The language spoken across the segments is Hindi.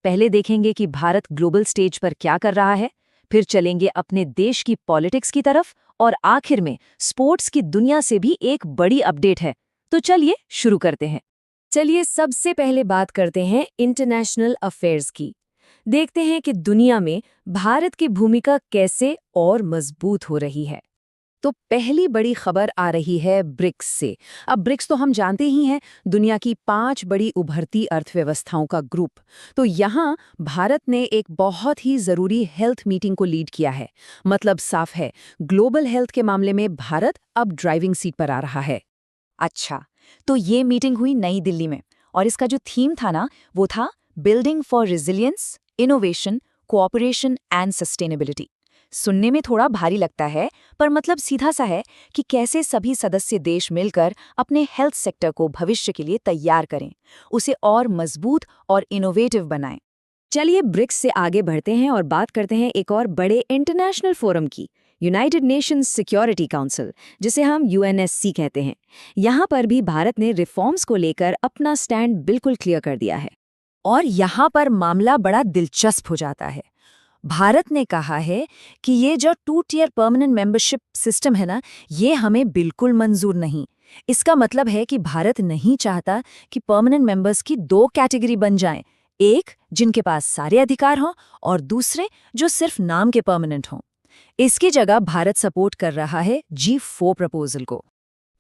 पहले देखेंगे कि भारत ग्लोबल स्टेज पर क्या कर रहा है, फिर चलेंगे अपने देश की पॉलिटिक्स की तरफ और आखिर में स्पोर्ट्स की दुनिया से भी एक बड़ी अपडेट है। तो चलिए शुरू करते हैं। चलिए सबसे पहले बात करते हैं इंटरनेशनल अफेयर्स की। देखते हैं कि दुनिया में भारत की भूमिका कैसे और मजबूत हो रही है। तो पहली बड़ी खबर आ रही है ब्रिक्स से। अब ब्रिक्स तो हम जानते ही हैं, दुनिया की 5 बड़ी उभरती अर्थव्यवस्थाओं का ग्रुप। तो यहाँ भारत ने एक बहुत ही ज़रूरी हेल्थ मीटिंग को लीड किया है। मतलब साफ है, ग्लोबल हेल्थ के मामले में भारत अब ड्राइविंग सीट पर आ रहा है। अच्छा, तो ये मीटिंग हुई नई दिल्ली में और इसका जो थीम था ना, वो था building for resilience, innovation, cooperation and sustainability. सुनने में थोड़ा भारी लगता है, पर मतलब सीधा सा है कि कैसे सभी सदस्य देश मिलकर अपने हेल्थ सेक्टर को भविष्य के लिए तैयार करें, उसे और मजबूत और इनोवेटिव बनाएं। चलिए ब्रिक्स से आगे बढ़ते हैं और बात करते हैं एक और बड़े इंटरनेशनल फोरम की, यूनाइटेड नेशंस सिक्योरिटी काउंसिल, जिसे हम यूएनएससी कहते हैं। यहाँ पर भी भारत ने रिफॉर्म्स को लेकर अपना स्टैंड बिल्कुल क्लियर कर दिया है। और यहाँ पर मामला बड़ा दिलचस्प हो जाता है। भारत ने कहा है कि ये जो 2 टियर परमानेंट मेंबरशिप सिस्टम है ना, ये हमें बिल्कुल मंजूर नहीं। इसका मतलब है कि भारत नहीं चाहता कि परमानेंट मेंबर्स की 2 कैटेगरी बन जाएं, एक जिनके पास सारे अधिकार हों और दूसरे जो सिर्फ नाम के परमानेंट हों। इसकी जगह भारत सपोर्ट कर रहा है G4 प्रपोजल को।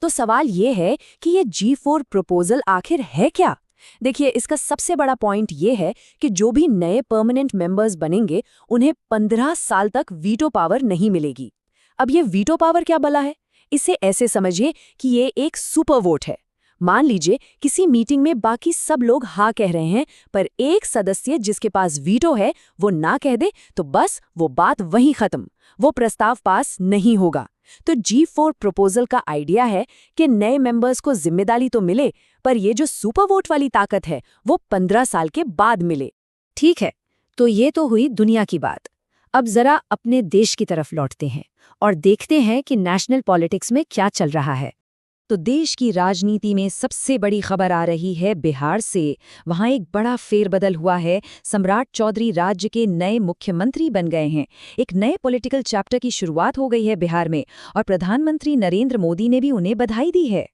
तो सवाल ये है कि ये G4 प्रपोजल आखिर है क्या? देखिए, इसका सबसे बड़ा पॉइंट ये है कि जो भी नए परमानेंट मेंबर्स बनेंगे, उन्हें 15 साल तक वीटो पावर नहीं मिलेगी। अब ये वीटो पावर क्या भला है? इसे ऐसे समझिए कि ये एक सुपर वोट है। मान लीजिए किसी मीटिंग में बाकी सब लोग हाँ कह रहे हैं, पर एक सदस्य जिसके पास वीटो है वो ना कह दे, तो बस वो बात वहीं खत्म, वो प्रस्ताव पास नहीं होगा। तो G4 प्रपोजल का आइडिया है कि नए मेंबर्स को जिम्मेदारी तो मिले, पर ये जो सुपर वोट वाली ताकत है वो 15 साल के बाद मिले। ठीक है, तो ये तो हुई दुनिया की बात। अब जरा अपने देश की तरफ लौटते हैं और देखते हैं कि नेशनल पॉलिटिक्स में क्या चल रहा है। तो देश की राजनीति में सबसे बड़ी खबर आ रही है बिहार से। वहां एक बड़ा फेरबदल हुआ है। सम्राट चौधरी राज्य के नए मुख्यमंत्री बन गए हैं। एक नए पॉलिटिकल चैप्टर की शुरुआत हो गई है बिहार में और प्रधानमंत्री नरेंद्र मोदी ने भी उन्हें बधाई दी है।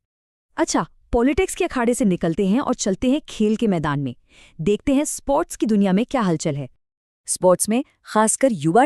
अच्छा, पॉलिटिक्स के अखाड़े से निकलते हैं और चलते हैं खेल के मैदान में। देखते हैं स्पोर्ट्स की दुनिया में क्या हलचल है। स्पोर्ट्स में खासकर युवा